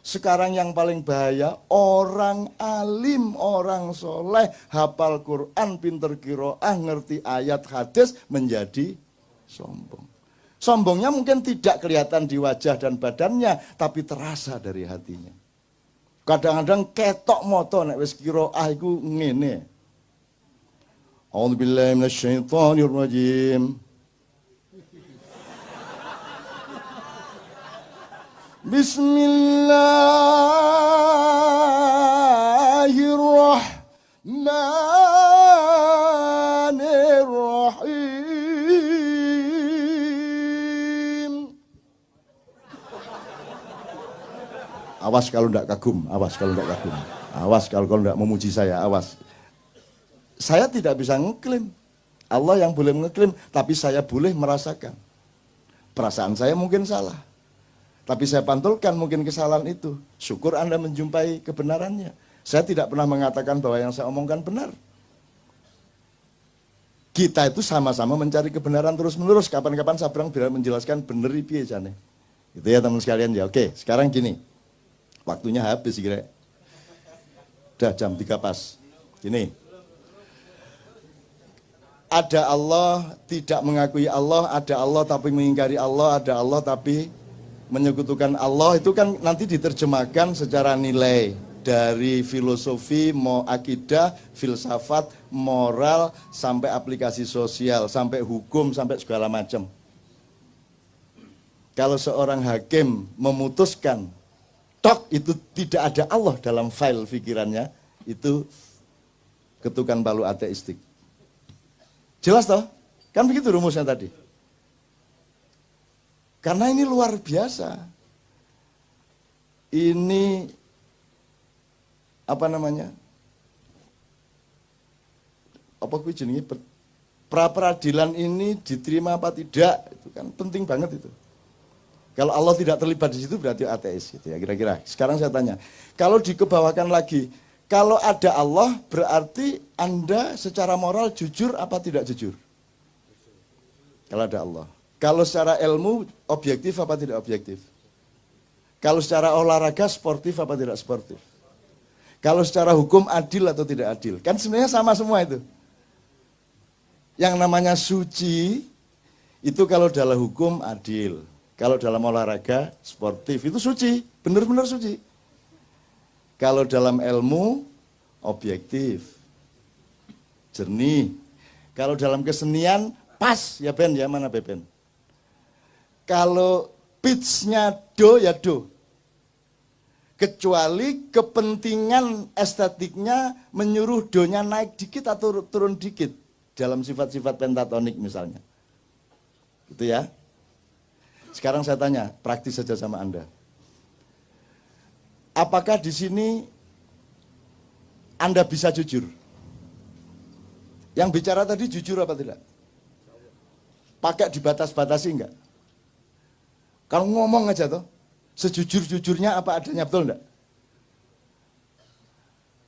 Sekarang yang paling bahaya, orang alim, orang soleh, hafal Quran, pinter qiraah, ngerti ayat hadis, menjadi sombong. Sombongnya mungkin tidak kelihatan di wajah dan badannya, tapi terasa dari hatinya. Kadang-kadang ketok moto nek wis qiraah iku ngene. A'udzubillahi minasyaitonirrajim. Bismillahirrahmanirrahim. Awas kalau tidak kagum, awas kalau tidak kagum. Awas kalau tidak memuji saya, awas. Saya tidak bisa ngeklaim. Allah yang boleh ngeklaim, tapi saya boleh merasakan. Perasaan saya mungkin salah. Tapi saya pantulkan mungkin kesalahan itu. Syukur Anda menjumpai kebenarannya. Saya tidak pernah mengatakan bahwa yang saya omongkan benar. Kita itu sama-sama mencari kebenaran terus-menerus. Kapan-kapan saya berang biar menjelaskan bener piye jane. Itu ya teman sekalian ya. Oke, sekarang gini. Waktunya habis kira. Udah jam 3 pas. Gini. Ada Allah, tidak mengakui Allah. Ada Allah tapi mengingkari Allah. Ada Allah tapi menyekutukan Allah. Itu kan nanti diterjemahkan secara nilai. Dari filosofi, akidah, filsafat, moral, sampai aplikasi sosial, sampai hukum, sampai segala macam. Kalau seorang hakim memutuskan, tok itu tidak ada Allah dalam file pikirannya, itu ketukan palu ateistik. Jelas toh? Kan begitu rumusnya tadi. Karena ini luar biasa. Ini apa namanya? Apa kuwi jenenge pra-peradilan ini diterima apa tidak? Itu kan penting banget itu. Kalau Allah tidak terlibat di situ berarti ateis gitu ya kira-kira. Sekarang saya tanya, kalau dikebawakan lagi, kalau ada Allah berarti Anda secara moral jujur apa tidak jujur? Kalau ada Allah. Kalau secara ilmu objektif apa tidak objektif? Kalau secara olahraga sportif apa tidak sportif? Kalau secara hukum adil atau tidak adil? Kan sebenarnya sama semua itu. Yang namanya suci, itu kalau dalam hukum adil. Kalau dalam olahraga sportif, itu suci. Benar-benar suci. Kalau dalam ilmu, objektif. Jernih. Kalau dalam kesenian, pas. Ya Ben, ya mana Ben? Kalau pitch-nya do, ya do. Kecuali kepentingan estetiknya menyuruh donya naik dikit atau turun dikit dalam sifat-sifat pentatonik misalnya. Gitu ya. Sekarang saya tanya, praktis saja sama Anda. Apakah di sini Anda bisa jujur? Yang bicara tadi jujur apa tidak? Pakai dibatas-batasi enggak? Kalau ngomong aja toh. Sejujur-jujurnya apa adanya, betul enggak?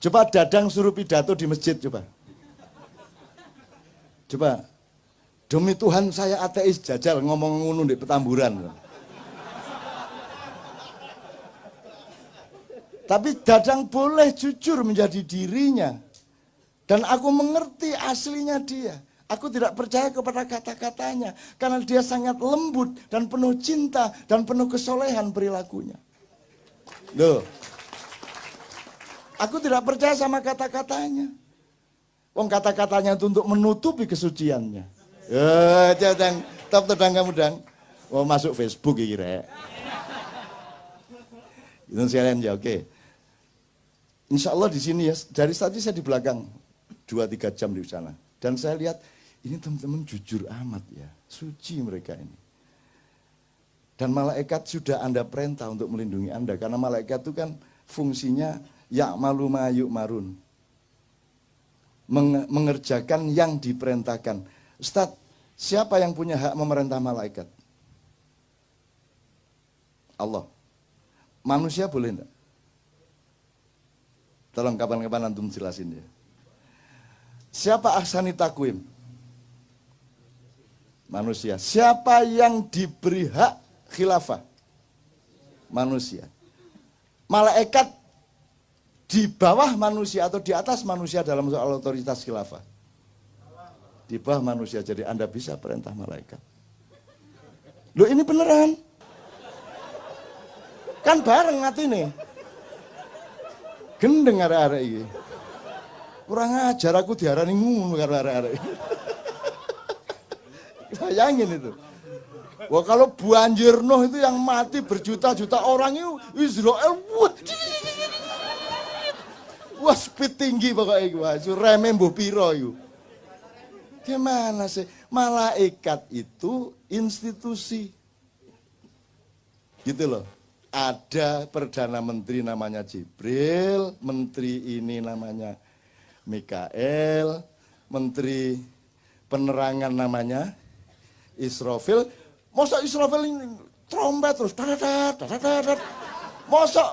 Coba Dadang suruh pidato di masjid, coba. Coba, demi Tuhan saya ateis, jajal ngomong ngunu di Petamburan. Tapi Dadang boleh jujur menjadi dirinya. Dan aku mengerti aslinya dia. Aku tidak percaya kepada kata-katanya. Karena dia sangat lembut dan penuh cinta dan penuh kesolehan perilakunya. Loh. Aku tidak percaya sama kata-katanya. Wong kata-katanya itu untuk menutupi kesuciannya. Jadang, top tedang kamu dang. Mau masuk Facebook kira. Itu sekalian ya, oke. Insya Allah di sini ya, dari tadi saya di belakang 2-3 jam di sana. Dan saya lihat ini teman-teman jujur amat ya, suci mereka ini. Dan malaikat sudah Anda perintah untuk melindungi Anda. Karena malaikat itu kan fungsinya ya'malu ma yu'marun. Mengerjakan yang diperintahkan. Ustaz, siapa yang punya hak memerintah malaikat? Allah. Manusia boleh enggak? Tolong kapan-kapan antum jelasin ya. Siapa ahsani takwim? Manusia. Siapa yang diberi hak khilafah? Manusia. malaikat di bawah manusia atau di atas manusia dalam soal otoritas khilafah? Di bawah manusia, jadi Anda bisa perintah malaikat. Loh ini beneran. Kan bareng hati nih. Gendeng arek-arek iki. Kurang ajar aku diarani ngono karo arek-arek. Bayangin itu. Wah kalau banjir Nuh itu yang mati berjuta-juta orang itu Israel. Wah speed tinggi pokoknya itu. Remeh mbuh piro itu. Gimana sih? Malaikat itu institusi. Gitu loh. Ada Perdana Menteri namanya Jibril, Menteri ini namanya Mikael, Menteri Penerangan namanya Israfil. Masa Israfil ini trompet terus, masa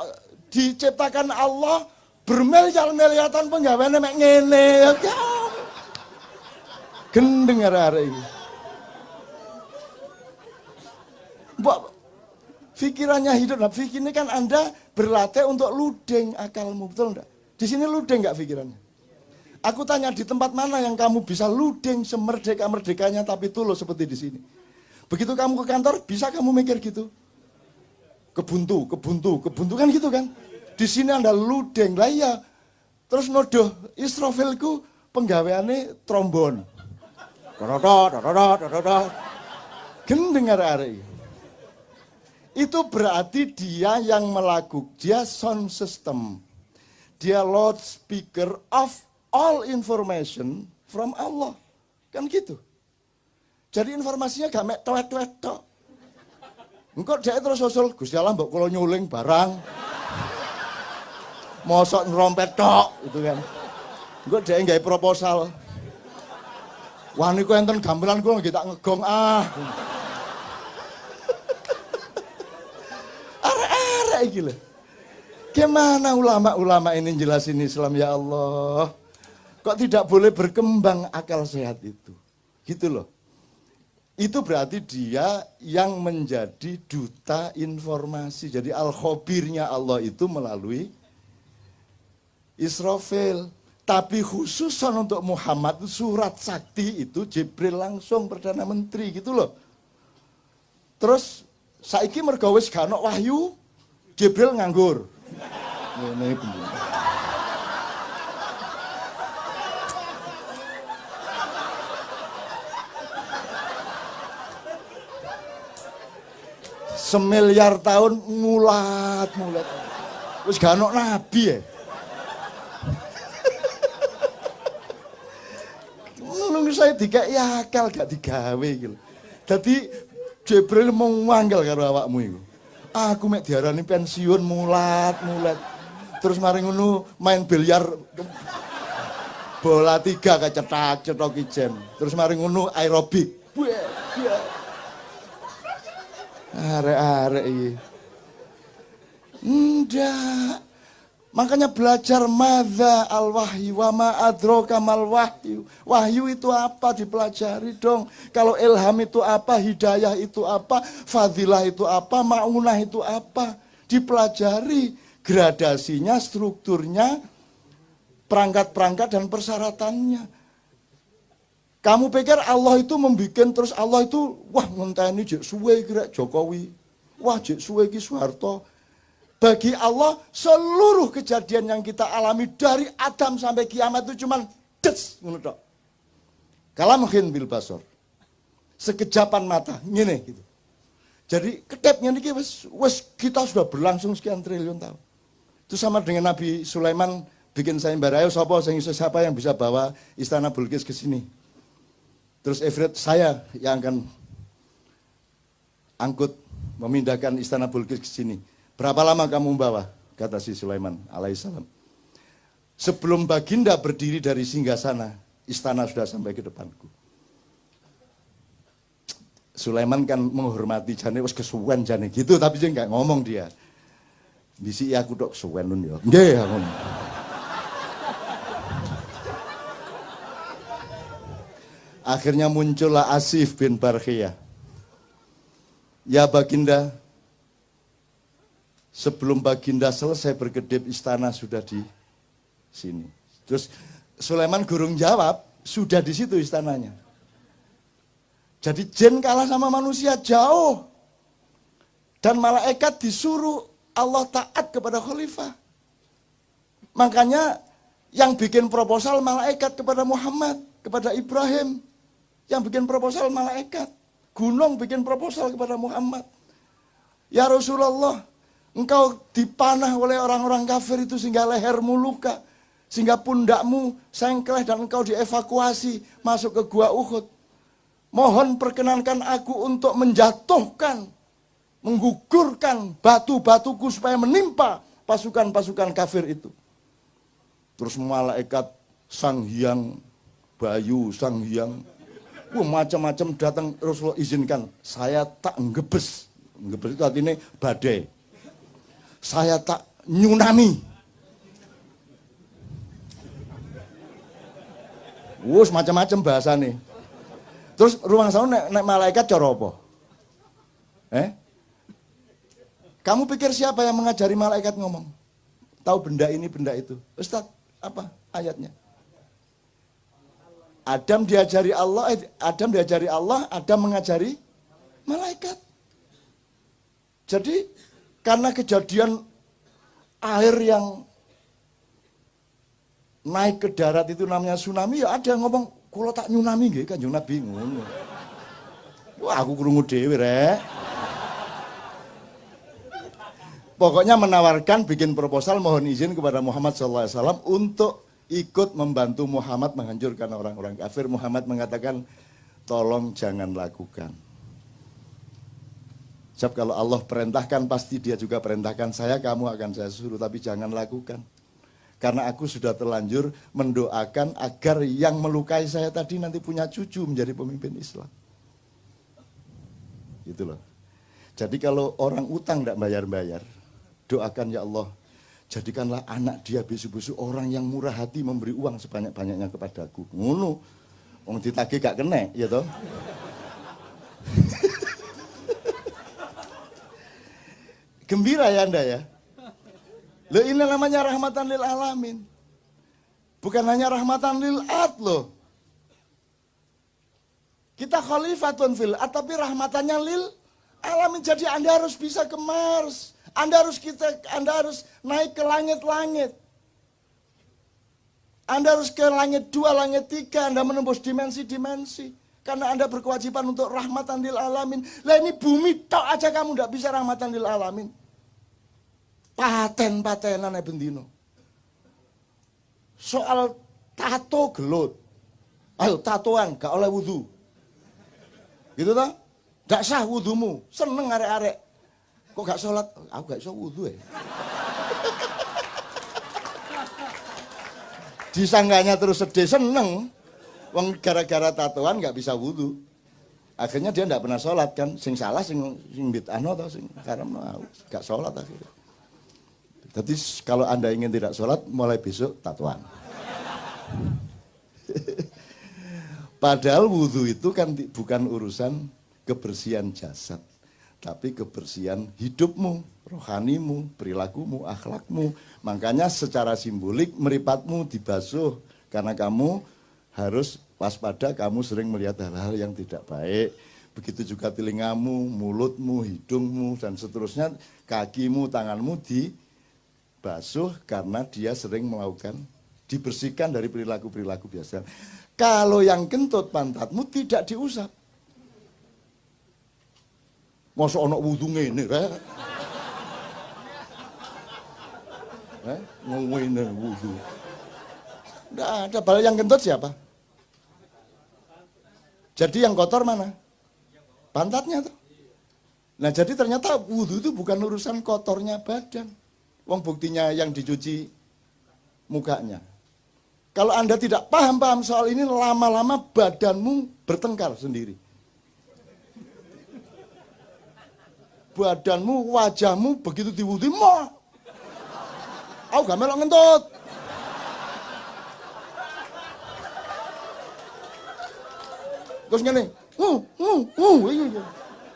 diciptakan Allah bermiliar-miliatan penggaweane mek ngene. Gendeng arek-arek iki. Mbok pikirannya hidup. Nah, fikir ini kan Anda berlatih untuk ludeng akalmu, betul enggak? Di sini ludeng enggak pikirannya? Aku tanya di tempat mana yang kamu bisa ludeng semerdeka-merdekanya tapi tulus seperti di sini. Begitu kamu ke kantor, bisa kamu mikir gitu? Kebuntu kan gitu kan? Di sini Anda ludeng, lah iya. Terus nodoh Israfilku penggaweane trombon. Gendeng arek-arek. Itu berarti dia yang melakukan, dia sound system. Dia loudspeaker of all information from Allah. Kan gitu. Jadi informasinya gak mek tuet-tuet tok. Engko dhek terus usul, Gusti Allah mbok kula nyuling barang. Mosok ngerompet tok gitu kan. Engko dhek nggawe proposal. Wah niku enten gamelan kula nggih tak ngegong ah. Arek-arek iki lho. Gimana ulama-ulama ini jelasin Islam ya Allah? Kok tidak boleh berkembang akal sehat itu? Gitu loh. Itu berarti dia yang menjadi duta informasi. Jadi al-khabirnya Allah itu melalui Israfil. Tapi khususan untuk Muhammad surat sakti itu Jibril langsung Perdana Menteri gitu loh. Terus saiki mergo wis gak ono wahyu, Jibril nganggur. Ini bener. Semiliar tahun mulat. Terus gak ono nabi ya. Nunggu saya dikai akal gak digawe gitu. Jadi Jibril mau manggil karo awakmu itu. Aku mek diarani pensiun mulat. Terus mari ngono main biliar bola 3 kecetak ijen. Terus mari ngono aerobik. Arek-arek iki. Ndak. Makanya belajar madza al-wahyu wa ma adraka mal wahyu. Wahyu itu apa dipelajari dong. Kalau ilham itu apa, hidayah itu apa, fadilah itu apa, maunah itu apa. Dipelajari gradasinya, strukturnya, perangkat-perangkat dan persyaratannya. Kamu pikir Allah itu membuat terus Allah itu wah ngenteni jek suwe kira Jokowi. Wah jek suwe ki Soeharto. Bagi Allah seluruh kejadian yang kita alami dari Adam sampai kiamat itu cuman des ngono tok. Kalamhin bil basar. Sekejapan mata ngene gitu. Jadi ketepnya niki wis kita sudah berlangsung sekian triliun tahun. Itu sama dengan Nabi Sulaiman bikin sayembara, ayo siapa yang bisa bawa istana Bilqis ke sini. Terus Ifrit saya yang akan angkut memindahkan istana Bilqis ke sini. Berapa lama kamu membawa? Kata si Sulaiman alaihissalam. Sebelum baginda berdiri dari singgasana, istana sudah sampai ke depanku. Sulaiman kan menghormati jane wis kesuwen jane gitu, tapi dia nggak ngomong dia. Bisi aku tok kesuwen nun ya. Nggih aku. Akhirnya muncullah Asif bin Barkhiyah. Ya baginda, Sebelum Baginda selesai berkedip, istana sudah di sini. Terus Sulaiman gurung jawab, sudah di situ istananya. Jadi jin kalah sama manusia jauh. Dan malaikat disuruh Allah taat kepada khalifah. Makanya yang bikin proposal malaikat kepada Muhammad, kepada Ibrahim. Yang bikin proposal malaikat. Gunung bikin proposal kepada Muhammad. Ya Rasulullah, engkau dipanah oleh orang-orang kafir itu sehingga lehermu luka. Sehingga pundakmu sengkleh dan engkau dievakuasi masuk ke gua Uhud. Mohon perkenankan aku untuk menjatuhkan, menggugurkan batu-batuku supaya menimpa pasukan-pasukan kafir itu. Terus malaikat Sang Hyang Bayu, Sang Hyang, macam-macam datang. Rasulullah izinkan, saya tak ngebes. Ngebes itu artinya badai. Saya tak nyunami. Macam-macam bahasa nih. Terus ruang sana nek malaikat cara apa? Kamu pikir siapa yang mengajari malaikat ngomong? Tahu benda ini, benda itu. Ustaz, apa ayatnya? Adam diajari Allah, Adam mengajari malaikat. Jadi karena kejadian air yang naik ke darat itu namanya tsunami, ya ada yang ngomong, kalau tak nyunami nggih Kanjeng Nabi ngono. Wah, aku krungu dhewe rek. Pokoknya menawarkan bikin proposal mohon izin kepada Muhammad SAW untuk ikut membantu Muhammad menghancurkan orang-orang kafir. Muhammad mengatakan, tolong jangan lakukan. Sebab kalau Allah perintahkan pasti dia juga perintahkan saya, kamu akan saya suruh, tapi jangan lakukan. Karena aku sudah terlanjur mendoakan agar yang melukai saya tadi nanti punya cucu menjadi pemimpin Islam. Gitu loh. Jadi kalau orang utang tidak bayar-bayar, doakan ya Allah, jadikanlah anak dia besok-besok orang yang murah hati memberi uang sebanyak-banyaknya kepadaku. Ngono. Wong ditagih gak kena, ya toh. Gembira ya Anda ya. Loh, ini namanya rahmatan lil alamin. Bukan hanya rahmatan lil ad loh. Kita khalifatun fil ad, tapi rahmatannya lil alamin. Jadi Anda harus bisa ke Mars. Anda harus naik ke langit-langit. Anda harus ke langit 2, langit 3, Anda menembus dimensi-dimensi. Karena Anda berkewajiban untuk rahmatan lil alamin. Lah ini bumi tok aja kamu tidak bisa rahmatan lil alamin. Paten-patenan bendino. Soal tato gelut. Ayo tatoan gak oleh wudu. Gitu toh? Gak sah wudumu. Seneng arek-arek. Kok gak sholat? Aku gak iso wudu ya. Disangganya terus sedih, seneng. Wong gara-gara tatoan gak bisa wudu. Akhirnya dia gak pernah sholat kan. Sing salah sing bid'ahno atau sing karena gak sholat akhirnya. Jadi kalau Anda ingin tidak sholat, mulai besok tatuan. Padahal wudhu itu kan bukan urusan kebersihan jasad, tapi kebersihan hidupmu, rohanimu, perilakumu, akhlakmu. Makanya secara simbolik meripatmu dibasuh, karena kamu harus waspada, kamu sering melihat hal-hal yang tidak baik. Begitu juga telingamu, mulutmu, hidungmu, dan seterusnya, kakimu, tanganmu dibasuh karena dia sering melakukan, dibersihkan dari perilaku-perilaku biasa. Kalau yang kentut pantatmu tidak diusap. Masa ana wudu ngene rek? Ngene wudu. Enggak ada. Bal yang kentut siapa? Jadi yang kotor mana? Pantatnya tuh. Nah jadi ternyata wudu itu bukan urusan kotornya badan. Wong buktinya yang dicuci mukanya. Kalau Anda tidak paham soal ini, lama-lama badanmu bertengkar sendiri. Badanmu, wajahmu begitu diwudu, mau. Aku gak melok ngentut. Terus ngene,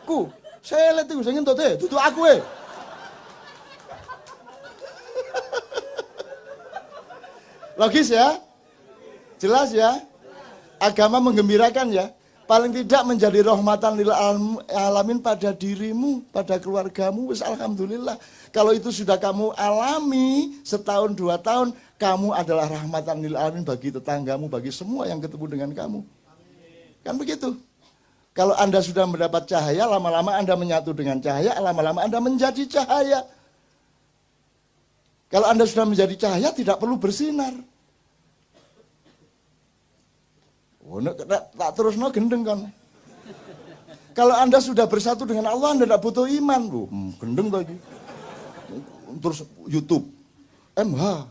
ku, saya lihat itu, saya ngentut deh, duduk aku Logis ya? Jelas ya? Agama menggembirakan ya? Paling tidak menjadi rahmatan lil alamin pada dirimu, pada keluargamu, wis alhamdulillah. Kalau itu sudah kamu alami setahun 2 tahun, kamu adalah rahmatan lil alamin bagi tetanggamu, bagi semua yang ketemu dengan kamu. Kan begitu. Kalau Anda sudah mendapat cahaya, lama-lama Anda menyatu dengan cahaya, lama-lama Anda menjadi cahaya. Kalau Anda sudah menjadi cahaya, tidak perlu bersinar. Oh, tak terus gendeng kan. Kalau Anda sudah bersatu dengan Allah, Anda tidak butuh iman. Gendeng lagi. Terus YouTube. MH.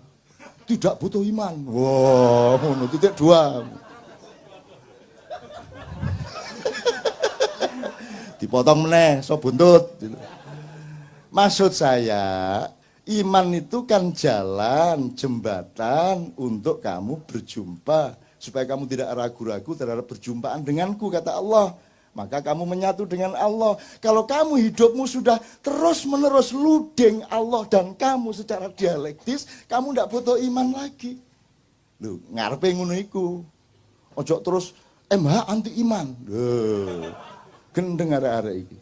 Tidak butuh iman. Wow, titik 2. Dipotong meneh, so buntut. Maksud saya, iman itu kan jalan, jembatan untuk kamu berjumpa. Supaya kamu tidak ragu-ragu terhadap perjumpaan denganku, kata Allah. Maka kamu menyatu dengan Allah. Kalau kamu hidupmu sudah terus-menerus ludeng Allah dan kamu secara dialektis, kamu tidak butuh iman lagi. Loh, ngarepe ngono iku. Ojo terus MH anti iman. Gendeng arek-arek iki.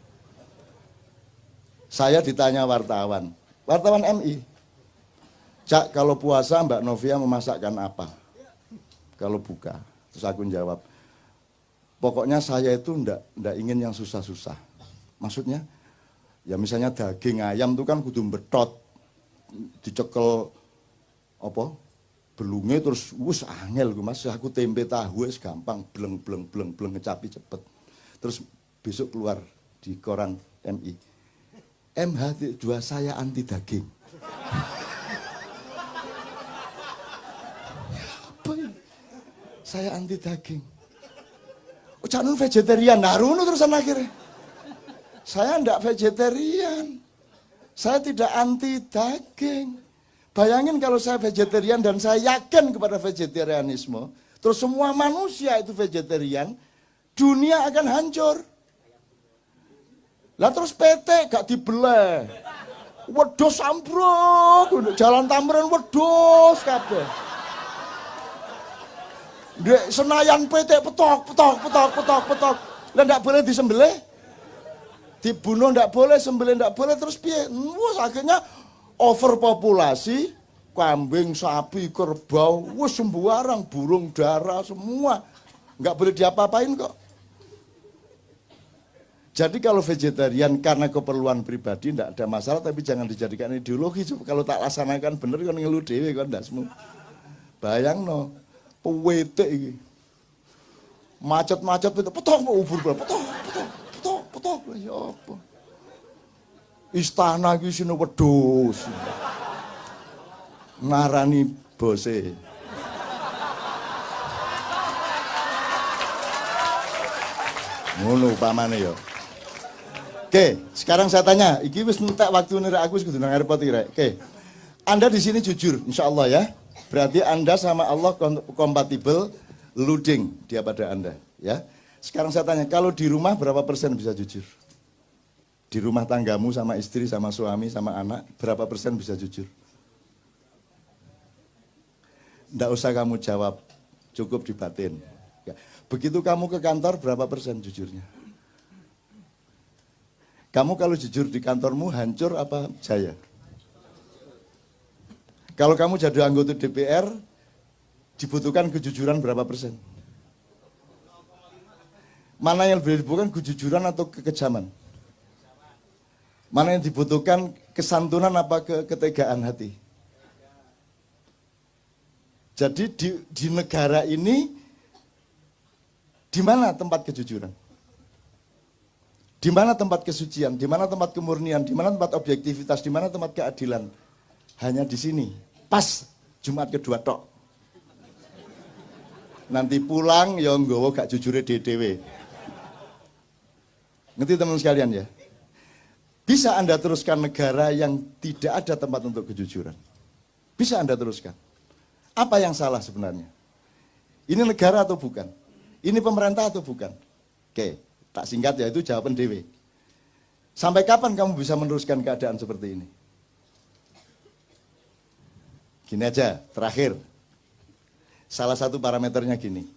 Saya ditanya wartawan MI. Cak, kalau puasa Mbak Novia memasakkan apa? Kalau buka. Terus aku jawab, pokoknya saya itu ndak ingin yang susah-susah. Maksudnya, ya misalnya daging ayam itu kan kudu betot, dicekel apa? Belungnya terus wus angel Mas. Aku tempe tahu wis gampang, bleng ngecapi cepet. Terus besok keluar di koran MI. MH2 saya anti daging. Apa ini? Saya anti daging. Oh, jangan vegetarian. Nah, runo terusan akhirnya. Saya enggak vegetarian. Saya tidak anti daging. Bayangin kalau saya vegetarian dan saya yakin kepada vegetarianisme, terus semua manusia itu vegetarian, dunia akan hancur. Lah terus PT gak dibelah. Wedhus ambruk, jalan Tamrin wedhus kabeh. Dek Senayan PT petok. Lah ndak boleh disembelih. Dibunuh ndak boleh, sembelih ndak boleh, terus piye? Wes akhirnya overpopulasi, kambing, sapi, kerbau, wes sembarang, burung dara semua. Nggak boleh diapa-apain kok. Jadi kalau vegetarian karena keperluan pribadi ndak ada masalah, tapi jangan dijadikan ideologi. Kalau tak laksanakan bener kan ngeluh dhewe kan ndasmu. Bayangno. Pewete iki. Macet-macet petok ubur petok ya apa. Istana iki sine wedhus. Ngarani bose. Ngono upamane ya. Oke, sekarang saya tanya, iki wis entek waktune rek aku wis kudu nang airport iki rek. Oke. Anda di sini jujur insyaallah ya. Berarti Anda sama Allah kompatibel, luding dia pada Anda, ya. Sekarang saya tanya, kalau di rumah berapa persen bisa jujur? Di rumah tanggamu sama istri, sama suami, sama anak, berapa persen bisa jujur? Nggak usah kamu jawab, cukup di batin. Ya. Begitu kamu ke kantor, berapa persen jujurnya? Kamu kalau jujur di kantormu, hancur apa jaya? Kalau kamu jadi anggota DPR, dibutuhkan kejujuran berapa persen? Mana yang lebih dibutuhkan, kejujuran atau kekejaman? Mana yang dibutuhkan, kesantunan apa ketegaan hati? Jadi di negara ini, di mana tempat kejujuran? Di mana tempat kesucian? Di mana tempat kemurnian? Di mana tempat objektivitas? Di mana tempat keadilan? Hanya di sini. Pas Jumat kedua tok. Nanti pulang ya nggawa gak jujure dhewe. Ngerti teman sekalian ya? Bisa Anda teruskan negara yang tidak ada tempat untuk kejujuran. Bisa Anda teruskan. Apa yang salah sebenarnya? Ini negara atau bukan? Ini pemerintah atau bukan? Oke, tak singkat ya, itu jawaban dhewe. Sampai kapan kamu bisa meneruskan keadaan seperti ini? Gini aja, terakhir. Salah satu parameternya gini.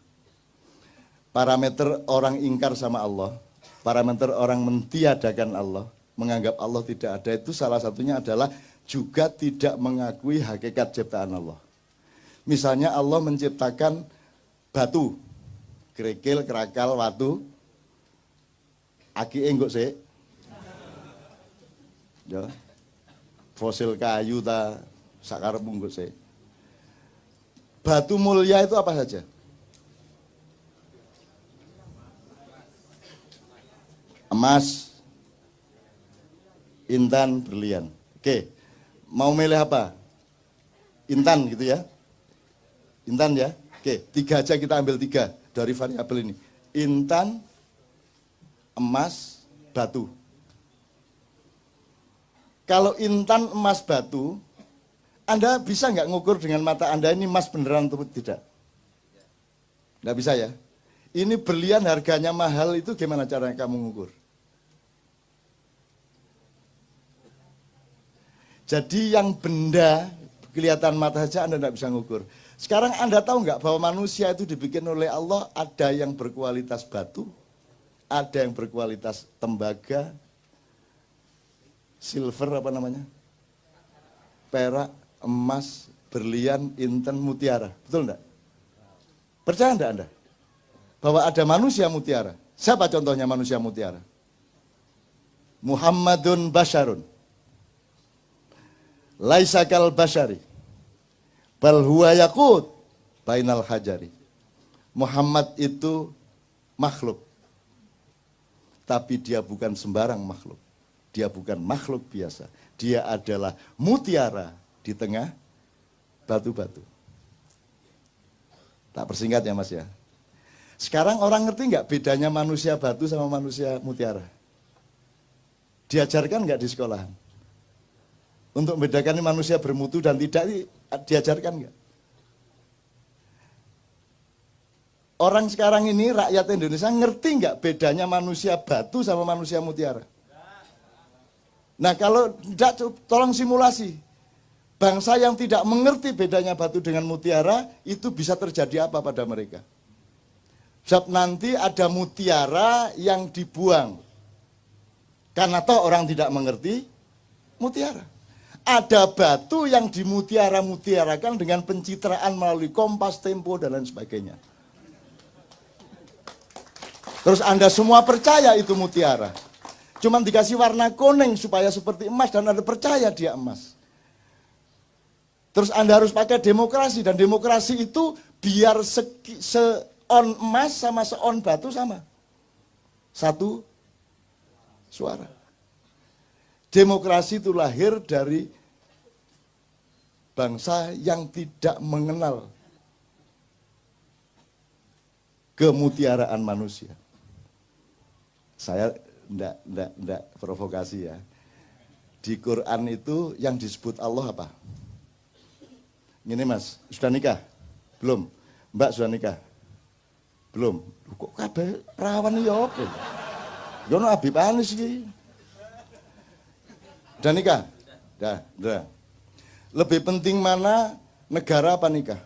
Parameter orang ingkar sama Allah, parameter orang mentiadakan Allah, menganggap Allah tidak ada, itu salah satunya adalah juga tidak mengakui hakikat ciptaan Allah. Misalnya Allah menciptakan batu, kerikil, kerakal, watu, aki enggak sih? Ya. Fosil kayu ta sakar bungkus sih. Batu mulia itu apa saja? Emas, intan, berlian. Oke, mau milih apa? Intan gitu ya? Intan ya? Oke, 3 aja kita ambil 3 dari variabel ini. Intan, emas, batu. Kalau intan, emas, batu, Anda bisa nggak ngukur dengan mata Anda ini emas beneran atau tidak? Nggak bisa ya? Ini berlian harganya mahal, itu gimana cara kamu ngukur? Jadi yang benda kelihatan mata saja Anda tidak bisa ngukur. Sekarang Anda tahu nggak bahwa manusia itu dibikin oleh Allah, ada yang berkualitas batu, ada yang berkualitas tembaga, silver apa namanya, perak, emas, berlian, intan, mutiara. Betul enggak? Percaya enggak Anda? Bahwa ada manusia mutiara. Siapa contohnya manusia mutiara? Muhammadun Basyarun. Laisa kal basyari. Bal huwa yaqut bainal hajari. Muhammad itu makhluk. Tapi dia bukan sembarang makhluk. Dia bukan makhluk biasa. Dia adalah mutiara di tengah batu-batu. Tak persingkat ya Mas ya. Sekarang orang ngerti nggak bedanya manusia batu sama manusia mutiara? Diajarkan nggak di sekolahan? Untuk membedakan manusia bermutu dan tidak diajarkan nggak? Orang sekarang ini, rakyat Indonesia ngerti nggak bedanya manusia batu sama manusia mutiara? Nah kalau tidak, tolong simulasi. Bangsa yang tidak mengerti bedanya batu dengan mutiara, itu bisa terjadi apa pada mereka? Sebab nanti ada mutiara yang dibuang. Karena toh orang tidak mengerti mutiara. Ada batu yang dimutiara-mutiarakan dengan pencitraan melalui Kompas, Tempo, dan lain sebagainya. Terus Anda semua percaya itu mutiara. Cuman dikasih warna kuning supaya seperti emas dan Anda percaya dia emas. Terus Anda harus pakai demokrasi, dan demokrasi itu biar seon emas sama seon batu sama. Satu suara. Demokrasi itu lahir dari bangsa yang tidak mengenal kemutiaraan manusia. Saya enggak provokasi ya. Di Quran itu yang disebut Allah apa? Ini Mas, sudah nikah? Belum? Mbak sudah nikah? Belum? Kok kabeh rawan ya apa? Ya ono Habib Anis iki. Udah nikah? Udah. Lebih penting mana, negara apa nikah?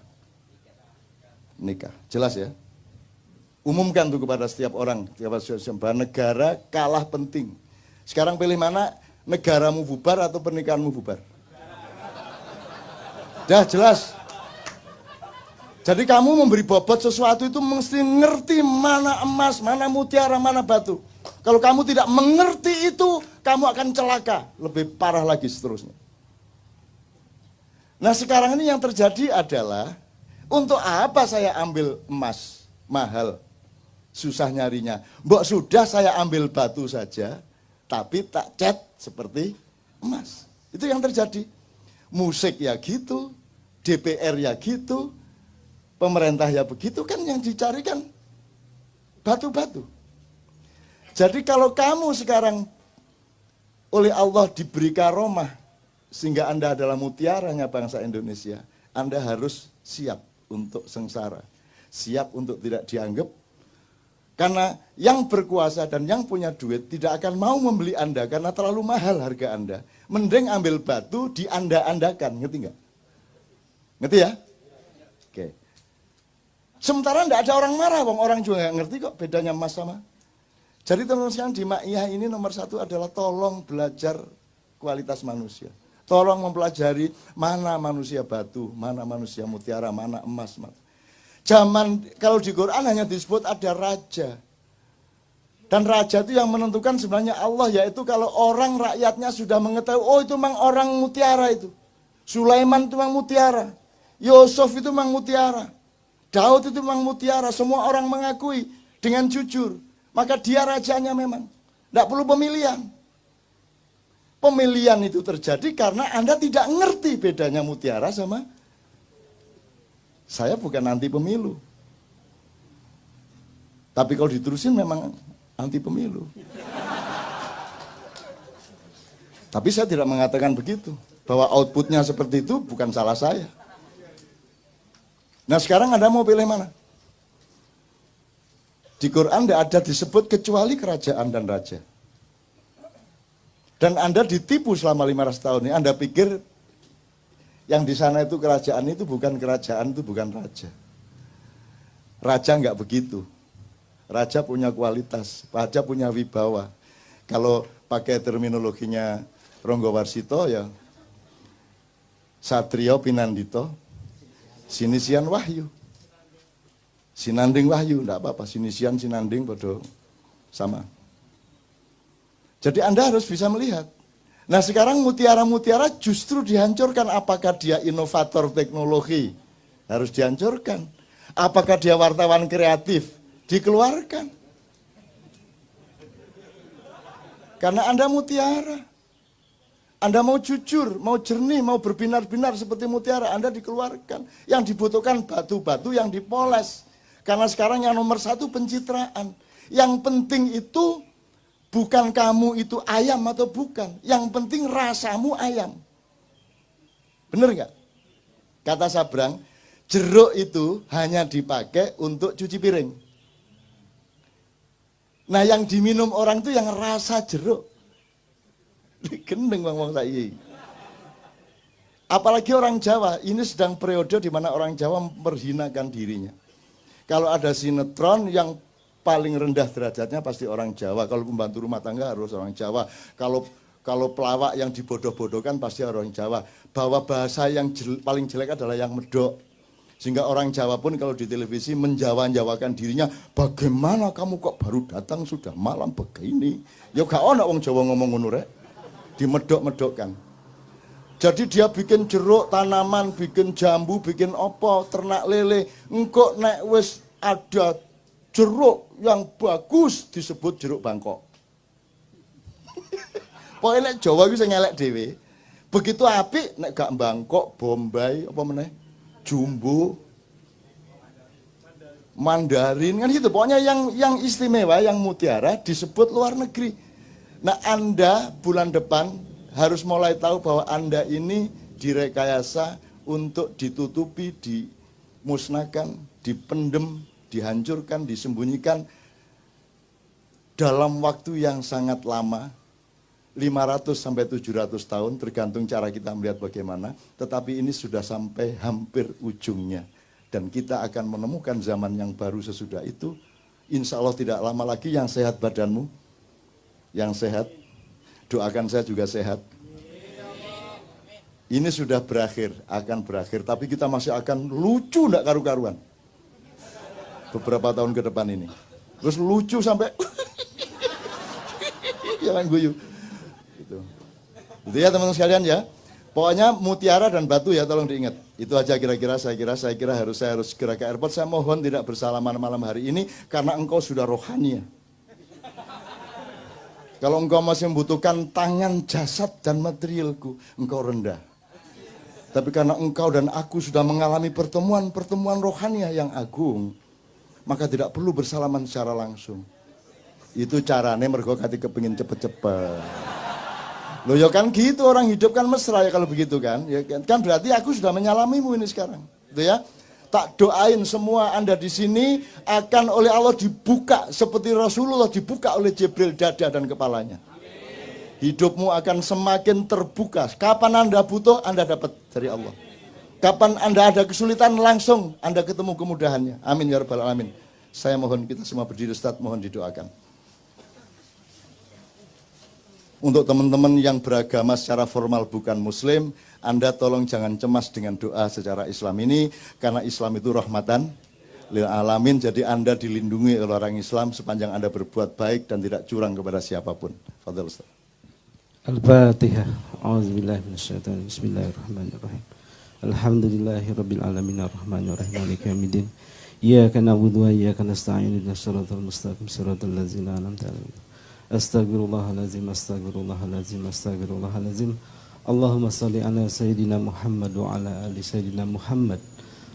Nikah, jelas ya. Umumkan tuh kepada setiap orang, bahwa negara kalah penting. Sekarang pilih mana, negaramu bubar atau pernikahanmu bubar? Dah jelas. Jadi kamu memberi bobot sesuatu itu mesti ngerti mana emas, mana mutiara, mana batu. Kalau kamu tidak mengerti itu, kamu akan celaka. Lebih parah lagi seterusnya. Nah sekarang ini yang terjadi adalah, untuk apa saya ambil emas mahal, susah nyarinya. Mbok sudah saya ambil batu saja, tapi tak cat seperti emas. Itu yang terjadi. Musik ya gitu, DPR ya gitu, pemerintah ya begitu, kan yang dicarikan batu-batu. Jadi kalau kamu sekarang oleh Allah diberi karomah, sehingga Anda adalah mutiaranya bangsa Indonesia, Anda harus siap untuk sengsara, siap untuk tidak dianggap. Karena yang berkuasa dan yang punya duit tidak akan mau membeli Anda karena terlalu mahal harga Anda. Mending ambil batu di Anda-andakan, ngerti nggak? Ngerti ya? Oke. Sementara tidak ada orang marah, orang juga nggak ngerti kok bedanya emas sama. Jadi teman-teman sekalian di Ma'iyah ini nomor satu adalah tolong belajar kualitas manusia. Tolong mempelajari mana manusia batu, mana manusia mutiara, mana emas. Zaman kalau di Quran hanya disebut ada raja. Dan raja itu yang menentukan sebenarnya Allah, yaitu kalau orang rakyatnya sudah mengetahui, oh itu memang orang mutiara itu. Sulaiman itu memang mutiara. Yusuf itu memang mutiara. Daud itu memang mutiara. Semua orang mengakui dengan jujur. Maka dia rajanya memang. Tidak perlu pemilihan. Pemilihan itu terjadi karena Anda tidak ngerti bedanya mutiara sama. Saya bukan anti pemilu. Tapi kalau diterusin memang anti pemilu. Tapi saya tidak mengatakan begitu. Bahwa outputnya seperti itu bukan salah saya. Nah sekarang Anda mau pilih mana? Di Quran tidak ada disebut kecuali kerajaan dan raja. Dan Anda ditipu selama 500 tahun ini. Anda pikir yang di sana itu kerajaan itu bukan kerajaan, itu bukan raja. Raja nggak begitu. Raja punya kualitas, raja punya wibawa. Kalau pakai terminologinya Ronggo Warsito ya, Satrio Pinandito, Sinisian Wahyu. Sinanding Wahyu, enggak apa-apa, Sinisian, Sinanding, bodoh, sama. Jadi Anda harus bisa melihat. Nah sekarang mutiara-mutiara justru dihancurkan. Apakah dia inovator teknologi? Harus dihancurkan. Apakah dia wartawan kreatif? Dikeluarkan. Karena Anda mutiara. Anda mau jujur, mau jernih, mau berbinar-binar seperti mutiara, Anda dikeluarkan. Yang dibutuhkan batu-batu yang dipoles. Karena sekarang yang nomor satu pencitraan. Yang penting itu bukan kamu itu ayam atau bukan. Yang penting rasamu ayam. Bener nggak? Kata Sabrang, jeruk itu hanya dipakai untuk cuci piring. Nah yang diminum orang itu yang rasa jeruk. Gendeng bang saya. Apalagi orang Jawa, ini sedang periode di mana orang Jawa memperhinakan dirinya. Kalau ada sinetron yang paling rendah derajatnya pasti orang Jawa. Kalau pembantu rumah tangga harus orang Jawa. Kalau pelawak yang dibodoh-bodohkan pasti orang Jawa. Bahwa bahasa yang paling jelek adalah yang medok. Sehingga orang Jawa pun kalau di televisi menjawa-jawakan dirinya, bagaimana kamu kok baru datang sudah malam begini. Ya gak ada orang Jawa ngomong ngono rek. Dimedok-medokkan. Jadi dia bikin jeruk tanaman, bikin jambu, bikin opo, ternak lele. Engkok nek wis ada jeruk yang bagus disebut jeruk Bangkok. Pokoknya nek Jawa itu ngelek dewe. Begitu apik nek gak Bangkok, Bombay, apa meneh? Jumbo, Mandarin kan gitu. Pokoknya yang istimewa, yang mutiara disebut luar negeri. Nah Anda bulan depan harus mulai tahu bahwa Anda ini direkayasa untuk ditutupi, dimusnahkan, dipendem, dihancurkan, disembunyikan dalam waktu yang sangat lama, 500 sampai 700 tahun tergantung cara kita melihat bagaimana, tetapi ini sudah sampai hampir ujungnya dan kita akan menemukan zaman yang baru sesudah itu. Insya Allah tidak lama lagi. Yang sehat badanmu, yang sehat, doakan saya juga sehat. Ini sudah berakhir, akan berakhir, tapi kita masih akan lucu enggak karu-karuan beberapa tahun ke depan ini. Terus lucu sampai jangan guyu. Gitu. Itu ya teman-teman sekalian ya. Pokoknya mutiara dan batu ya tolong diingat. Itu aja kira-kira saya kira saya harus segera ke airport. Saya mohon tidak bersalaman malam hari ini karena engkau sudah rohani ya. Kalau engkau masih membutuhkan tangan, jasad dan materialku, engkau rendah. Tapi karena engkau dan aku sudah mengalami pertemuan rohani yang agung, maka tidak perlu bersalaman secara langsung. Itu caranya mergo kati kepingin cepet-cepet. Loh ya kan gitu, orang hidup kan mesra ya kalau begitu kan. Ya kan berarti aku sudah menyalamimu ini sekarang. Gitu ya. Tak doain semua Anda di sini akan oleh Allah dibuka seperti Rasulullah dibuka oleh Jibril dada dan kepalanya. Hidupmu akan semakin terbuka. Kapan Anda butuh, Anda dapat dari Allah. Kapan Anda ada kesulitan, langsung Anda ketemu kemudahannya. Amin ya rabbal alamin. Saya mohon kita semua berdiri, Ustaz, mohon didoakan. Untuk teman-teman yang beragama secara formal bukan muslim, Anda tolong jangan cemas dengan doa secara Islam ini, karena Islam itu rahmatan lil alamin, jadi Anda dilindungi oleh orang Islam sepanjang Anda berbuat baik dan tidak curang kepada siapapun. Fadhil Ustaz. Al-Fatihah. A'udzubillahi minasyaitonir rajim. Bismillahirrahmanirrahim. Alhamdulillahirabbil alamin arrahmanirrahim maliki yaumiddin. Iyyaka na'budu wa iyyaka nasta'in ihdinas siratal mustaqim siratal ladzina an'amta 'alaihim. Astaghfirullahalazim astaghfirullahalazim astaghfirullahalazim. Allahumma shalli ala sayyidina Muhammad wa ala ali sayyidina Muhammad.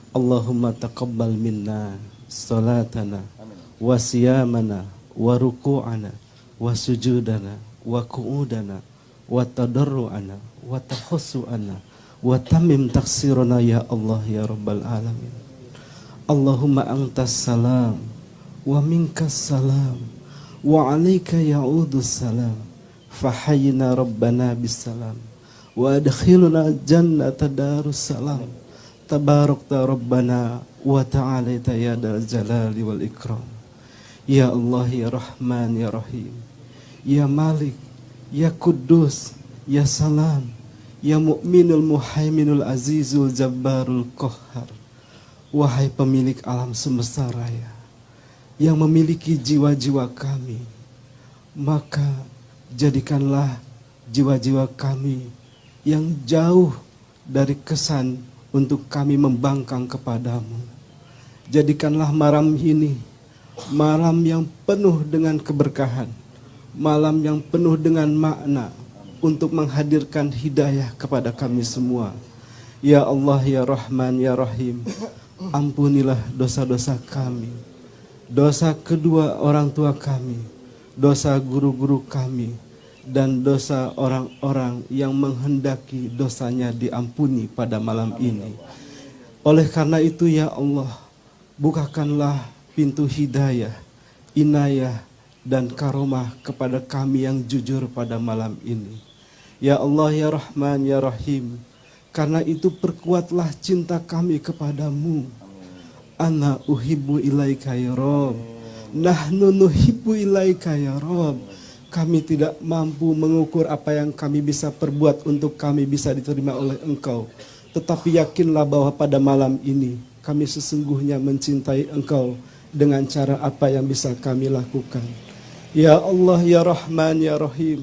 Allahumma taqabbal minna salatana wa siyamana wa ruku'ana wa sujudana wa qu'udana wa tadarru'ana wa tahassu'ana wa tamim taksirana ya Allah ya Rabbal Alamin. Allahumma antas salam wa minkas salam wa alaika ya'udus salam fahayyina Rabbana bisalam wa adkhilna jannata darus salam tabarakta Rabbana wa ta'alaita ya dal jalali wal ikram. Ya Allah ya Rahman ya Rahim, ya Malik, ya Kudus, ya Salam, ya Mu'minul Muhaiminul Azizul Jabbarul Qahhar. Wahai pemilik alam semesta raya yang memiliki jiwa-jiwa kami, maka jadikanlah jiwa-jiwa kami yang jauh dari kesan untuk kami membangkang kepadamu. Jadikanlah malam ini malam yang penuh dengan keberkahan, malam yang penuh dengan makna untuk menghadirkan hidayah kepada kami semua. Ya Allah ya Rahman ya Rahim, ampunilah dosa-dosa kami, dosa kedua orang tua kami, dosa guru-guru kami, dan dosa orang-orang yang menghendaki dosanya diampuni pada malam ini. Oleh karena itu ya Allah, bukakanlah pintu hidayah, inayah, dan karomah kepada kami yang jujur pada malam ini. Ya Allah ya Rahman ya Rahim, karena itu perkuatlah cinta kami kepadamu. Ana uhibbu ilaika ya Rabb, nahnu nuhibbu ilaika ya Rabb. Kami tidak mampu mengukur apa yang kami bisa perbuat untuk kami bisa diterima oleh Engkau. Tetapi yakinlah bahwa pada malam ini kami sesungguhnya mencintai Engkau dengan cara apa yang bisa kami lakukan. Ya Allah ya Rahman ya Rahim,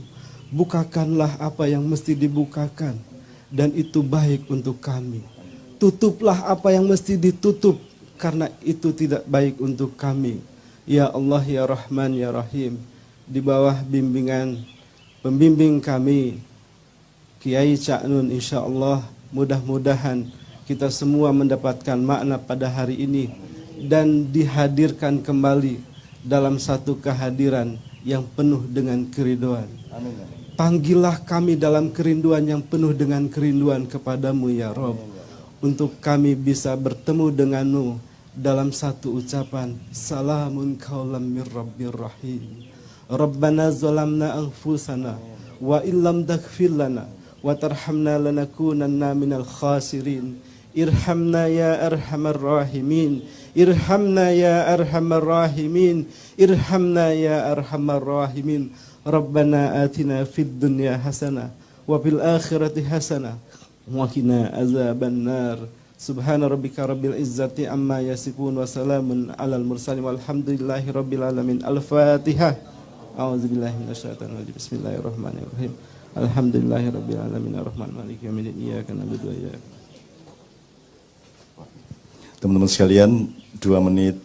bukakanlah apa yang mesti dibukakan, dan itu baik untuk kami. Tutuplah apa yang mesti ditutup, karena itu tidak baik untuk kami. Ya Allah ya Rahman ya Rahim, di bawah bimbingan pembimbing kami Kiai Ca'nun, insya Allah mudah-mudahan kita semua mendapatkan makna pada hari ini dan dihadirkan kembali dalam satu kehadiran yang penuh dengan kerinduan. Amin. Panggillah kami dalam kerinduan yang penuh dengan kerinduan kepadamu ya Rob, untuk kami bisa bertemu denganmu dalam satu ucapan, salamun qaulam mir rabbir rahim. Rabbana zalamna anfusana wa illam taghfir lana wa tarhamna lanakunanna minal khasirin. Irhamna ya arhamar rahimin, irhamna ya arhamar rahimin, irhamna ya arhamar rahimin. Rabbana atina fid dunya hasanah wa fil akhirati hasanah wa qina azabannar. Subhana rabbika rabbil izzati amma yasifun wa salamun alal mursalin walhamdulillahi rabbil alamin. Al-Fatihah. A'udzubillahi minasyaitonir rajim. Bismillahirrahmanirrahim. Alhamdulillahi rabbil alamin arrahmanir rahim maliki yaumiddin. Iyyaka na'budu wa iyyaka. Teman-teman sekalian, 2 menit.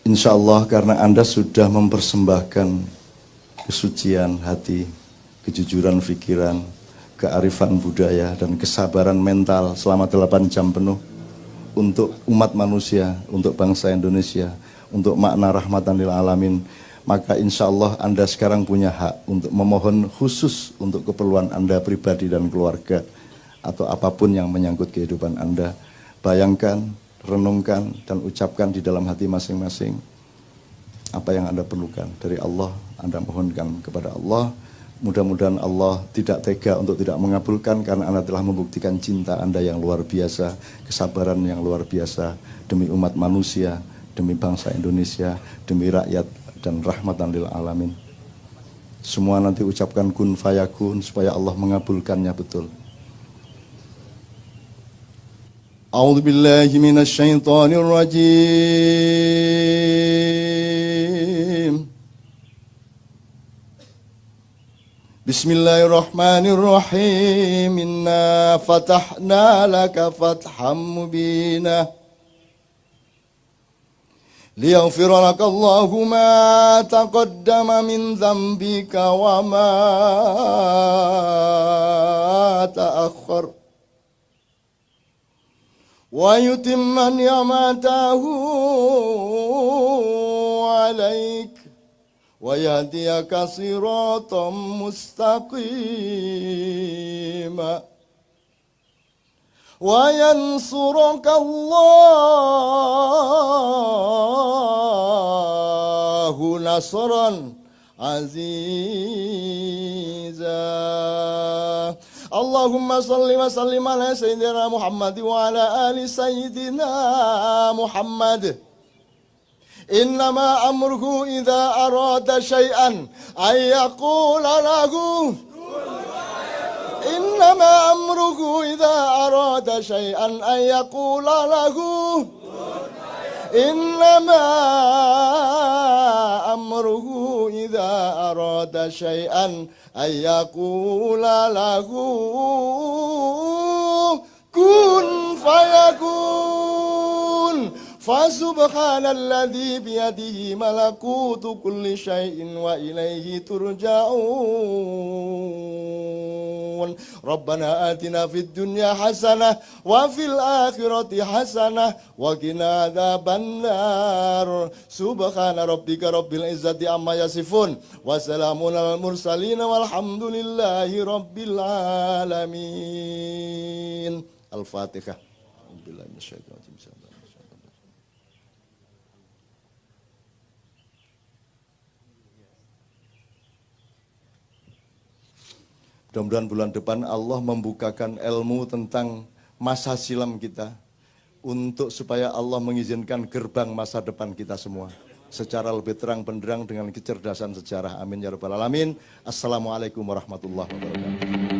Insya Allah karena Anda sudah mempersembahkan kesucian hati, kejujuran pikiran, kearifan budaya, dan kesabaran mental selama 8 jam penuh untuk umat manusia, untuk bangsa Indonesia, untuk makna rahmatan lil alamin, maka insya Allah Anda sekarang punya hak untuk memohon khusus untuk keperluan Anda pribadi dan keluarga, atau apapun yang menyangkut kehidupan Anda. Bayangkan, renungkan, dan ucapkan di dalam hati masing-masing apa yang Anda perlukan dari Allah. Anda mohonkan kepada Allah, Mudah-mudahan Allah tidak tega untuk tidak mengabulkan karena Anda telah membuktikan cinta Anda yang luar biasa, kesabaran yang luar biasa demi umat manusia, demi bangsa Indonesia, demi rakyat dan rahmatan lil alamin. Semua nanti ucapkan kun fayakun supaya Allah mengabulkannya betul. A'udzu billahi minasy syaithanir rajim. Bismillahirrahmanirrahim. Inna fatahna laka fatham mubina. Liyaghfira laka Allahu ma taqaddama min dzambika wa ma ta'akhkhar. Wa yutimma ni'matahu 'alaik. وَيَهْدِيَكَ صِرَاطًا مُسْتَقِيمًا وَيَنْصُرَكَ اللَّهُ نَصْرًا عَزِيزًا اللهم صل وسلم على سيدنا محمد وعلى آل سيدنا محمد إنما أمره إذا أراد شيئا أن يقول له إنما أمره إذا أراد شيئا أن يقول له إنما أمره إذا أراد شيئا أن يقول له كن فيكون فسبحان الذي بيده ملكوت كل شيء وإليه ترجعون ربنا آتنا في الدنيا حسنة وفي الآخرة حسنة وقنا عذاب النار سبحان ربك رب العزة عما يصفون وسلام على المرسلين والحمد لله رب العالمين الفاتحة. Mudah-mudahan bulan depan Allah membukakan ilmu tentang masa silam kita untuk supaya Allah mengizinkan gerbang masa depan kita semua secara lebih terang benderang dengan kecerdasan sejarah. Amin ya rabbal alamin. Assalamualaikum warahmatullahi wabarakatuh.